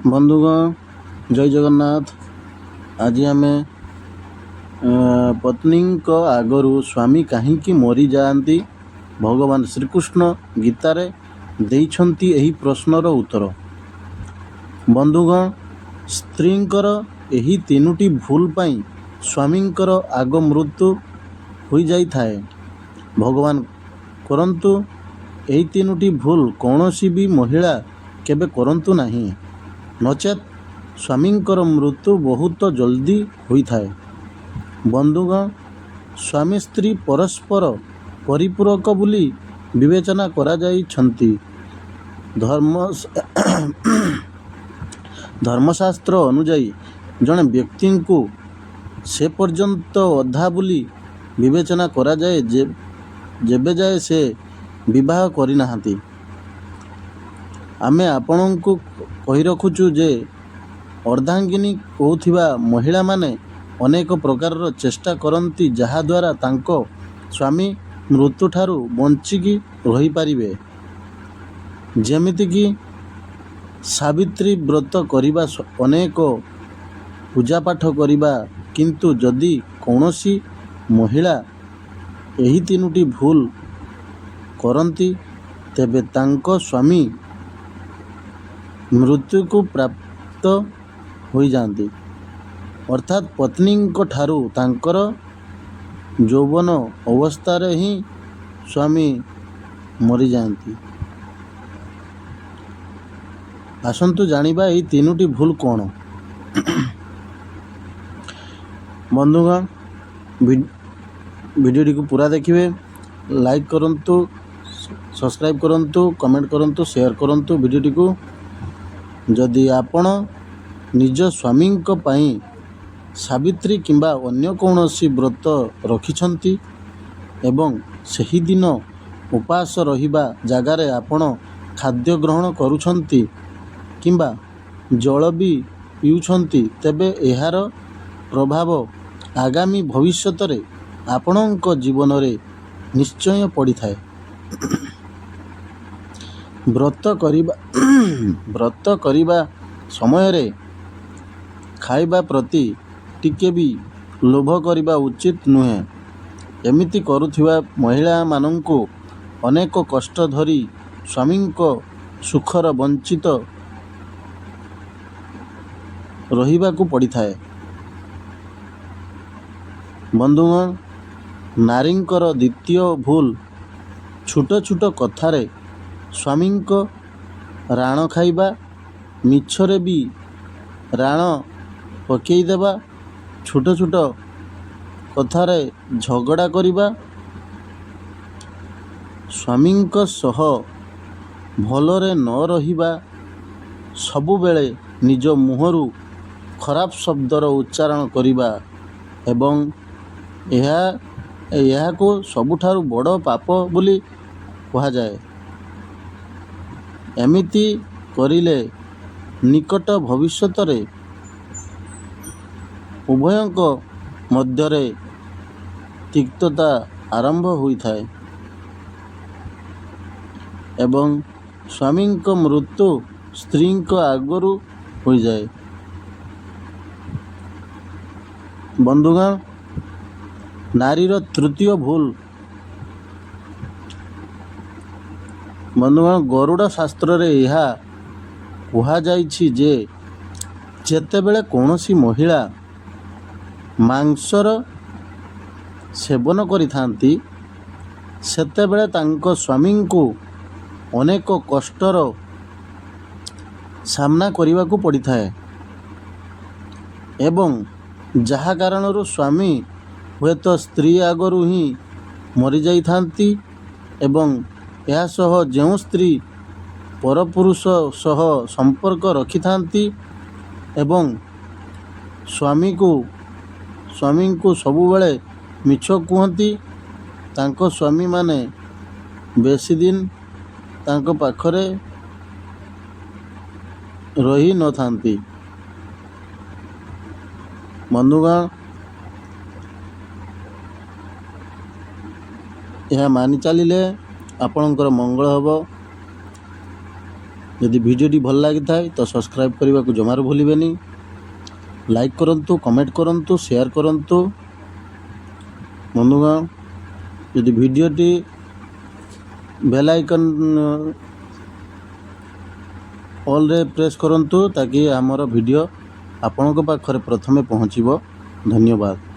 ବନ୍ଧୁଗଣ ଜୟ ଜଗନ୍ନାଥ। ଆଜି ଆମେ ପତ୍ନୀଙ୍କ ଆଗରୁ ସ୍ୱାମୀ କାହିଁକି ମରିଯାଆନ୍ତି ଭଗବାନ ଶ୍ରୀକୃଷ୍ଣ ଗୀତାରେ ଦେଇଛନ୍ତି ଏହି ପ୍ରଶ୍ନର ଉତ୍ତର। ବନ୍ଧୁଗଣ, ସ୍ତ୍ରୀଙ୍କର ଏହି ତିନୋଟି ଭୁଲ ପାଇଁ ସ୍ୱାମୀଙ୍କର ଆଗ ମୃତ୍ୟୁ ହୋଇଯାଇଥାଏ। ଭଗବାନ କରନ୍ତୁ ଏହି ତିନୋଟି ଭୁଲ କୌଣସି ବି ମହିଳା କେବେ କରନ୍ତୁ ନାହିଁ, ନଚେତ୍ ସ୍ୱାମୀଙ୍କର ମୃତ୍ୟୁ ବହୁତ ଜଲ୍ଦି ହୋଇଥାଏ। ବନ୍ଧୁଗଣ, ସ୍ୱାମୀ ସ୍ତ୍ରୀ ପରସ୍ପର ପରିପୂରକ ବୋଲି ବିବେଚନା କରାଯାଇଛନ୍ତି। ଧର୍ମଶାସ୍ତ୍ର ଅନୁଯାୟୀ ଜଣେ ବ୍ୟକ୍ତିଙ୍କୁ ସେ ପର୍ଯ୍ୟନ୍ତ ଅଧା ବୋଲି ବିବେଚନା କରାଯାଏ ଯେବେ ଯାଏ ସେ ବିବାହ କରିନାହାନ୍ତି। ଆମେ ଆପଣଙ୍କୁ କହି ରଖୁଛୁ ଯେ ଅର୍ଦ୍ଧାଙ୍ଗିନୀ କହୁଥିବା ମହିଳାମାନେ ଅନେକ ପ୍ରକାରର ଚେଷ୍ଟା କରନ୍ତି ଯାହାଦ୍ୱାରା ତାଙ୍କ ସ୍ୱାମୀ ମୃତ୍ୟୁଠାରୁ ବଞ୍ଚିକି ରହିପାରିବେ। ଯେମିତିକି ସାବିତ୍ରୀ ବ୍ରତ କରିବା, ଅନେକ ପୂଜାପାଠ କରିବା। କିନ୍ତୁ ଯଦି କୌଣସି ମହିଳା ଏହି ତିନୋଟି ଭୁଲ କରନ୍ତି ତେବେ ତାଙ୍କ ସ୍ୱାମୀ ମୃତ୍ୟୁକୁ ପ୍ରାପ୍ତ ହୋଇଯାଆନ୍ତି, ଅର୍ଥାତ୍ ପତ୍ନୀଙ୍କ ଠାରୁ ତାଙ୍କର ଯୌବନ ଅବସ୍ଥାରେ ହିଁ ସ୍ୱାମୀ ମରିଯାଆନ୍ତି। ଆସନ୍ତୁ ଜାଣିବା ଏହି ତିନୋଟି ଭୁଲ କ'ଣ। ବନ୍ଧୁଗଣ, ଭିଡ଼ିଓଟିକୁ ପୁରା ଦେଖିବେ, ଲାଇକ୍ କରନ୍ତୁ, ସବସ୍କ୍ରାଇବ୍ କରନ୍ତୁ, କମେଣ୍ଟ କରନ୍ତୁ, ସେୟାର କରନ୍ତୁ ଭିଡ଼ିଓଟିକୁ। ଯଦି ଆପଣ ନିଜ ସ୍ୱାମୀଙ୍କ ପାଇଁ ସାବିତ୍ରୀ କିମ୍ବା ଅନ୍ୟ କୌଣସି ବ୍ରତ ରଖିଛନ୍ତି ଏବଂ ସେହିଦିନ ଉପାସ ରହିବା ଜାଗାରେ ଆପଣ ଖାଦ୍ୟ ଗ୍ରହଣ କରୁଛନ୍ତି କିମ୍ବା ଜଳ ବି ପିଉଛନ୍ତି, ତେବେ ଏହାର ପ୍ରଭାବ ଆଗାମୀ ଭବିଷ୍ୟତରେ ଆପଣଙ୍କ ଜୀବନରେ ନିଶ୍ଚୟ ପଡ଼ିଥାଏ। ବ୍ରତ କରିବା ସମୟରେ ଖାଇବା ପ୍ରତି ଟିକେ ବି ଲୋଭ କରିବା ଉଚିତ ନୁହେଁ। ଏମିତି କରୁଥିବା ମହିଳାମାନଙ୍କୁ ଅନେକ କଷ୍ଟ ଧରି ସ୍ୱାମୀଙ୍କ ସୁଖର ବଞ୍ଚିତ ରହିବାକୁ ପଡ଼ିଥାଏ। ବନ୍ଧୁଗଣ, ନାରୀଙ୍କର ଦ୍ୱିତୀୟ ଭୁଲ ଛୋଟ ଛୋଟ କଥାରେ ସ୍ୱାମୀଙ୍କ ରାଣ ଖାଇବା, ମିଛରେ ବି ରାଣ ପକାଇଦେବା, ଛୋଟ ଛୋଟ କଥାରେ ଝଗଡ଼ା କରିବା, ସ୍ୱାମୀଙ୍କ ସହ ଭଲରେ ନ ରହିବା, ସବୁବେଳେ ନିଜ ମୁହଁରୁ ଖରାପ ଶବ୍ଦର ଉଚ୍ଚାରଣ କରିବା ଏବଂ ଏହାକୁ ସବୁଠାରୁ ବଡ଼ ପାପ ବୋଲି କୁହାଯାଏ। ଏମିତି କରିଲେ ନିକଟ ଭବିଷ୍ୟତରେ ଉଭୟଙ୍କ ମଧ୍ୟରେ ତିକ୍ତତା ଆରମ୍ଭ ହୋଇଥାଏ ଏବଂ ସ୍ୱାମୀଙ୍କ ମୃତ୍ୟୁ ସ୍ତ୍ରୀଙ୍କ ଆଗରୁ ହୋଇଯାଏ। ବନ୍ଧୁଗଣ, ନାରୀର ତୃତୀୟ ଭୁଲ। ବନ୍ଧୁଗଣ, ଗରୁଡ଼ ଶାସ୍ତ୍ରରେ ଏହା କୁହାଯାଇଛି ଯେ ଯେତେବେଳେ କୌଣସି ମହିଳା ମାଂସର ସେବନ କରିଥାନ୍ତି ସେତେବେଳେ ତାଙ୍କ ସ୍ୱାମୀଙ୍କୁ ଅନେକ କଷ୍ଟର ସାମ୍ନା କରିବାକୁ ପଡ଼ିଥାଏ ଏବଂ ଯାହା କାରଣରୁ ସ୍ୱାମୀ ହୁଏତ ସ୍ତ୍ରୀ ଆଗରୁ ହିଁ ମରିଯାଇଥାନ୍ତି ଏବଂ ଏହା ସହ ଯେଉଁ ସ୍ତ୍ରୀ ପରପୁରୁଷ ସହ ସମ୍ପର୍କ ରଖିଥାନ୍ତି ଏବଂ ସ୍ୱାମୀଙ୍କୁ ସବୁବେଳେ ମିଛ କୁହନ୍ତି, ତାଙ୍କ ସ୍ୱାମୀମାନେ ବେଶୀ ଦିନ ତାଙ୍କ ପାଖରେ ରହିନଥାନ୍ତି। ବନ୍ଧୁଗଣ, ଏହା ମାନି ଚାଲିଲେ ଆପଣଙ୍କର ମଙ୍ଗଳ ହେବ। ଯଦି ଭିଡ଼ିଓଟି ଭଲ ଲାଗିଥାଏ ତ ସବସ୍କ୍ରାଇବ୍ କରିବାକୁ ଜମାରୁ ଭୁଲିବେନି। ଲାଇକ୍ କରନ୍ତୁ, କମେଣ୍ଟ କରନ୍ତୁ, ସେୟାର କରନ୍ତୁ। ବନ୍ଧୁଗଣ, ଯଦି ଭିଡ଼ିଓଟି ବେଲ୍ ଆଇକନ୍ ଅଲ୍ରେ ପ୍ରେସ୍ କରନ୍ତୁ ତାକି ଆମର ଭିଡ଼ିଓ ଆପଣଙ୍କ ପାଖରେ ପ୍ରଥମେ ପହଞ୍ଚିବ। ଧନ୍ୟବାଦ।